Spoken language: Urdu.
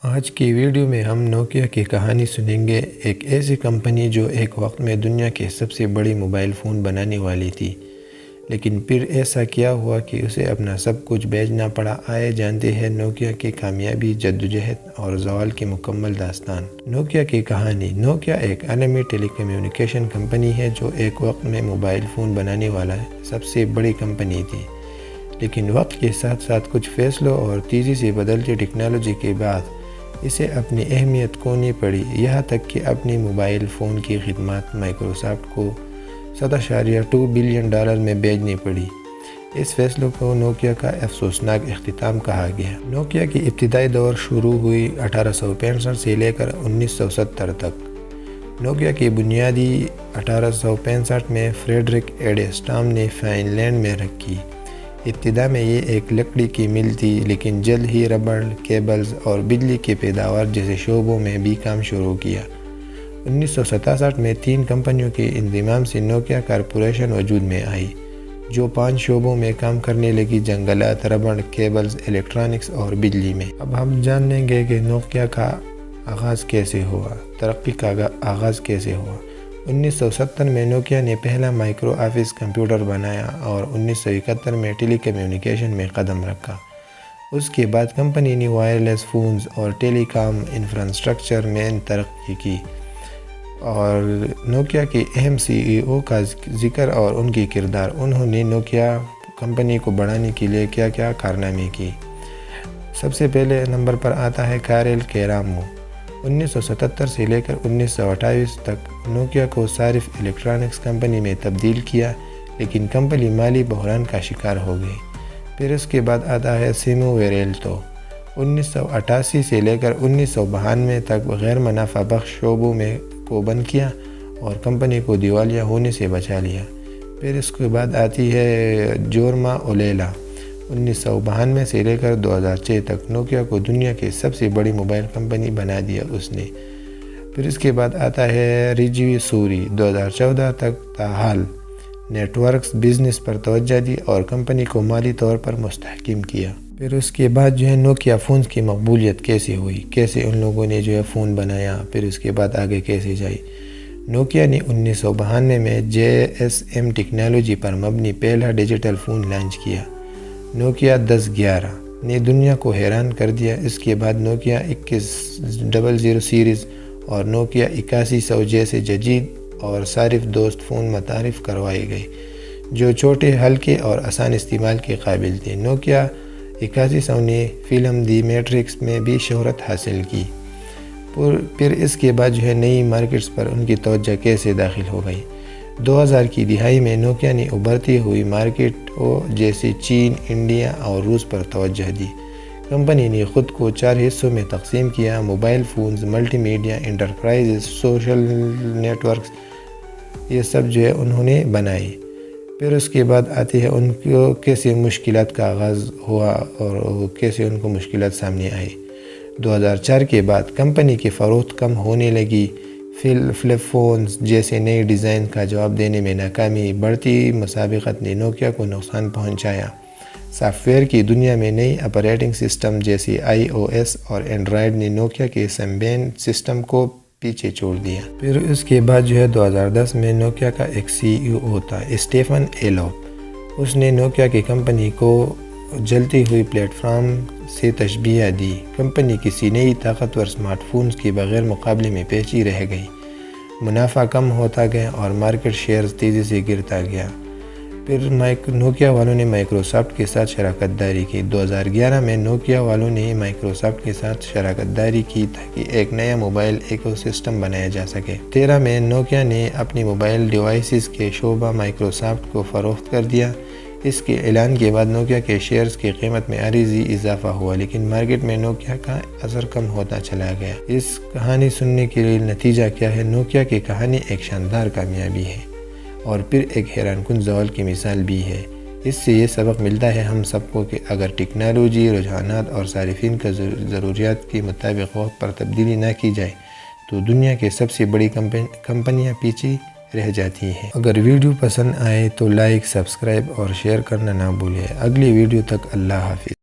آج کی ویڈیو میں ہم نوکیا کی کہانی سنیں گے، ایک ایسی کمپنی جو ایک وقت میں دنیا کے سب سے بڑی موبائل فون بنانے والی تھی، لیکن پھر ایسا کیا ہوا کہ اسے اپنا سب کچھ بیچنا پڑا۔ آئے جانتے ہیں نوکیا کی کامیابی، جدوجہد اور زوال کی مکمل داستان۔ نوکیا کی کہانی۔ نوکیا ایک عالمی ٹیلی کمیونیکیشن کمپنی ہے جو ایک وقت میں موبائل فون بنانے والا سب سے بڑی کمپنی تھی، لیکن وقت کے ساتھ ساتھ کچھ فیصلوں اور تیزی سے بدلتی ٹیکنالوجی کے بعد اسے اپنی اہمیت کھونی پڑی، یہاں تک کہ اپنی موبائل فون کی خدمات مائیکروسافٹ کو $7.2 بلین میں بیچنی پڑی۔ اس فیصلے کو نوکیا کا افسوسناک اختتام کہا گیا۔ نوکیا کی ابتدائی دور شروع ہوئی 1865 سے لے کر 1970 تک۔ نوکیا کی بنیادی 1865 میں فریڈرک ایڈسٹام نے فن لینڈ میں رکھی۔ ابتدا میں یہ ایک لکڑی کی مل تھی، لیکن جلد ہی ربڑ، کیبلز اور بجلی کی پیداوار جیسے شعبوں میں بھی کام شروع کیا۔ 1967 میں 3 کمپنیوں کے انضمام سے نوکیا کارپوریشن وجود میں آئی، جو 5 شعبوں میں کام کرنے لگی: جنگلات، ربڑ، کیبلز، الیکٹرانکس اور بجلی میں۔ اب ہم جان لیں گے کہ نوکیا کا آغاز کیسے ہوا، ترقی کا آغاز کیسے ہوا۔ 1970 میں نوکیا نے پہلا مائکرو آفس کمپیوٹر بنایا اور 1971 میں ٹیلی کمیونیکیشن میں قدم رکھا۔ اس کے بعد کمپنی نے وائرلیس فونز اور ٹیلی کام انفراسٹرکچر میں ترقی کی۔ اور نوکیا کے اہم CEO کا ذکر اور ان کی کردار، انہوں نے نوکیا کمپنی کو بڑھانے کے لیے کیا کیا کارنامے کی۔ سب سے پہلے نمبر پر آتا ہے کارل کیرامو۔ 1977 سے لے کر 1928 تک نوکیا کو صارف الیکٹرانکس کمپنی میں تبدیل کیا، لیکن کمپنی مالی بحران کا شکار ہو گئی۔ پھر اس کے بعد آتا ہے سیمو ویریلٹو۔ 1988 سے لے کر 1992 تک غیر منافع بخش شعبوں میں کو بند کیا اور کمپنی کو دیوالیہ ہونے سے بچا لیا۔ پھر اس کے بعد آتی ہے جورما اولیلا۔ 1992 سے لے کر 2006 تک نوکیا کو دنیا کی سب سے بڑی موبائل کمپنی بنا دیا اس نے۔ پھر اس کے بعد آتا ہے ریجیو سوری۔ 2014 تک تاحال نیٹ ورکس بزنس پر توجہ دی اور کمپنی کو مالی طور پر مستحکم کیا۔ پھر اس کے بعد نوکیا فونز کی مقبولیت کیسے ہوئی، کیسے ان لوگوں نے فون بنایا، پھر اس کے بعد آگے کیسے جائی۔ نوکیا نے 1992 میں GSM ٹیکنالوجی پر مبنی پہلا ڈیجیٹل فون لانچ کیا۔ نوکیا 1011 نے دنیا کو حیران کر دیا۔ اس کے بعد نوکیا 2100 سیریز اور نوکیا 8100 جیسے جدید اور صارف دوست فون متعارف کروائے گئے، جو چھوٹے، ہلکے اور آسان استعمال کے قابل تھے۔ نوکیا 8100 نے فلم دی میٹرکس میں بھی شہرت حاصل کی۔ پھر اس کے بعد نئی مارکیٹس پر ان کی توجہ کیسے داخل ہو گئی۔ 2000 کی دہائی میں نوکیا نے ابھرتی ہوئی مارکیٹوں جیسے چین، انڈیا اور روس پر توجہ دی۔ کمپنی نے خود کو 4 حصوں میں تقسیم کیا: mobile phones, multimedia, enterprise, social networks, یہ سب انہوں نے بنائی۔ پھر اس کے بعد آتی ہے ان کو کیسے مشکلات کا آغاز ہوا اور کیسے ان کو مشکلات سامنے آئی۔ 2004 کے بعد کمپنی کی فروخت کم ہونے لگی۔ فلپ فونز جیسے نئے ڈیزائن کا جواب دینے میں ناکامی، بڑھتی مسابقت نے نوکیا کو نقصان پہنچایا۔ سافٹ ویئر کی دنیا میں نئی آپریٹنگ سسٹم جیسے iOS اور اینڈرائیڈ نے نوکیا کے سمبین سسٹم کو پیچھے چھوڑ دیا۔ پھر اس کے بعد 2010 میں نوکیا کا ایک CEO تھا، اسٹیفن ایلوپ۔ اس نے نوکیا کی کمپنی کو جلتی ہوئی پلیٹ فارم سے تشبیہ دی۔ کمپنی کسی نئی طاقتور اسمارٹ فونز کے بغیر مقابلے میں پیچھے رہ گئی، منافع کم ہوتا گیا اور مارکیٹ شیئرز تیزی سے گرتا گیا۔ پھر نوکیا والوں نے مائیکروسافٹ کے ساتھ شراکت داری کی۔ 2011 میں نوکیا والوں نے مائیکروسافٹ کے ساتھ شراکت داری کی تاکہ ایک نیا موبائل ایکو سسٹم بنایا جا سکے۔ 2013 میں نوکیا نے اپنی موبائل ڈیوائسز کے شعبہ مائیکروسافٹ کو فروخت کر دیا۔ اس کے اعلان کے بعد نوکیا کے شیئرز کی قیمت میں عارضی اضافہ ہوا، لیکن مارکیٹ میں نوکیا کا اثر کم ہوتا چلا گیا۔ اس کہانی سننے کے لیے نتیجہ کیا ہے؟ نوکیا کی کہانی ایک شاندار کامیابی ہے اور پھر ایک حیران کن زوال کی مثال بھی ہے۔ اس سے یہ سبق ملتا ہے ہم سب کو کہ اگر ٹیکنالوجی، رجحانات اور صارفین کا ضروریات کے مطابق وقت پر تبدیلی نہ کی جائے تو دنیا کے سب سے بڑی کمپنیاں پیچھے رہ جاتی ہیں۔ اگر ویڈیو پسند آئے تو لائک، سبسکرائب اور شیئر کرنا نہ بھولیں۔ اگلی ویڈیو تک اللہ حافظ۔